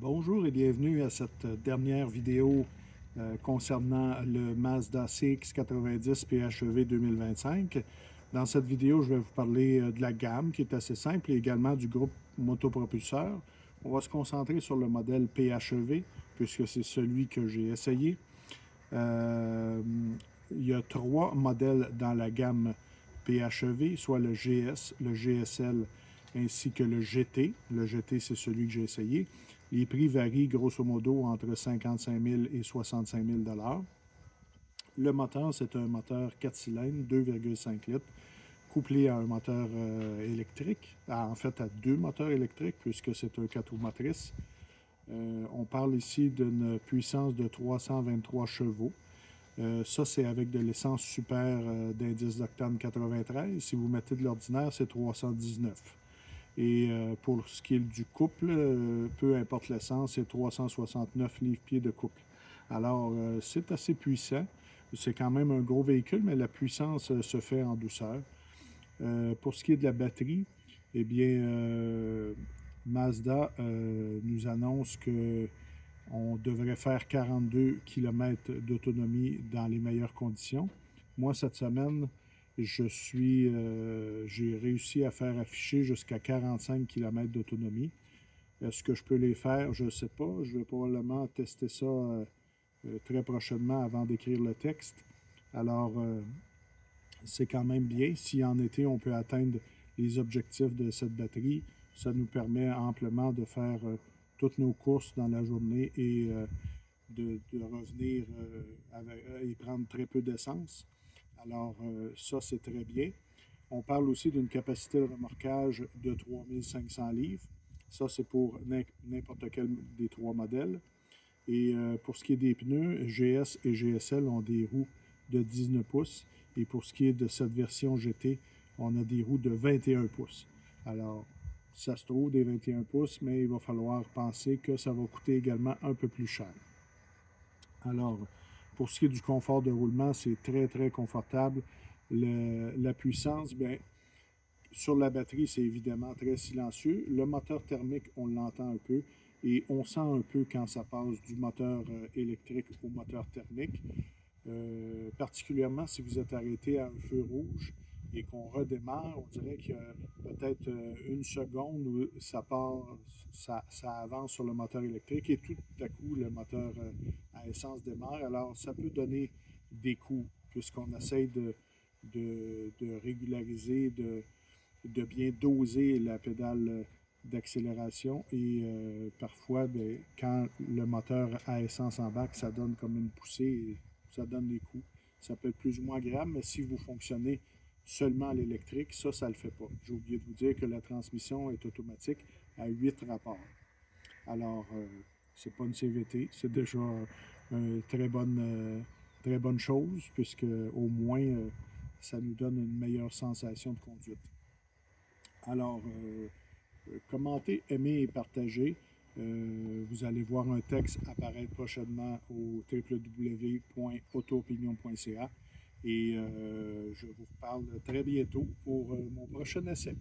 Bonjour et bienvenue à cette dernière vidéo concernant le Mazda CX-90 PHEV 2025. Dans cette vidéo, je vais vous parler de la gamme qui est assez simple et également du groupe motopropulseur. On va se concentrer sur le modèle PHEV puisque c'est celui que j'ai essayé. Il y a trois modèles dans la gamme PHEV, soit le GS, le GSL ainsi que le GT. Le GT, c'est celui que j'ai essayé. Les prix varient grosso modo entre 55 000 et 65 000 $. Le moteur, c'est un moteur 4 cylindres, 2,5 litres, couplé à un moteur électrique, en fait à deux moteurs électriques, puisque c'est un 4 roues motrices. On parle ici d'une puissance de 323 chevaux. Ça, c'est avec de l'essence super d'indice d'octane 93. Si vous mettez de l'ordinaire, c'est 319. Et pour ce qui est du couple, peu importe l'essence, c'est 369 livres-pieds de couple. Alors, c'est assez puissant. C'est quand même un gros véhicule, mais la puissance se fait en douceur. Pour ce qui est de la batterie, eh bien, Mazda nous annonce que on devrait faire 42 km d'autonomie dans les meilleures conditions. Moi, cette semaine, j'ai réussi à faire afficher jusqu'à 45 km d'autonomie. Est-ce que je peux les faire? Je ne sais pas. Je vais probablement tester ça très prochainement avant d'écrire le texte. Alors, c'est quand même bien. Si en été, on peut atteindre les objectifs de cette batterie, ça nous permet amplement de faire toutes nos courses dans la journée et de revenir et prendre très peu d'essence. Alors, ça, c'est très bien. On parle aussi d'une capacité de remorquage de 3500 livres. Ça, c'est pour n'importe quel des trois modèles. Et pour ce qui est des pneus, GS et GSL ont des roues de 19 pouces. Et pour ce qui est de cette version GT, on a des roues de 21 pouces. Alors, ça se trouve des 21 pouces, mais il va falloir penser que ça va coûter également un peu plus cher. Alors, pour ce qui est du confort de roulement, c'est très, très confortable. La puissance, bien, sur la batterie, c'est évidemment très silencieux. Le moteur thermique, on l'entend un peu et on sent un peu quand ça passe du moteur électrique au moteur thermique. Particulièrement si vous êtes arrêté à un feu rouge et qu'on redémarre, on dirait qu'il y a peut-être une seconde où ça avance sur le moteur électrique et tout à coup le moteur à essence démarre. Alors ça peut donner des coups puisqu'on essaye de régulariser, de bien doser la pédale d'accélération et parfois, bien, quand le moteur à essence embarque, ça donne comme une poussée et ça donne des coups. Ça peut être plus ou moins agréable, mais si vous fonctionnez seulement à l'électrique, ça ne le fait pas. J'ai oublié de vous dire que la transmission est automatique à 8 rapports. Alors, c'est pas une CVT, c'est déjà une très bonne chose, puisque au moins, ça nous donne une meilleure sensation de conduite. Alors, commentez, aimez et partagez. Vous allez voir un texte apparaître prochainement au www.autoopinion.ca et je vous reparle très bientôt pour mon prochain essai.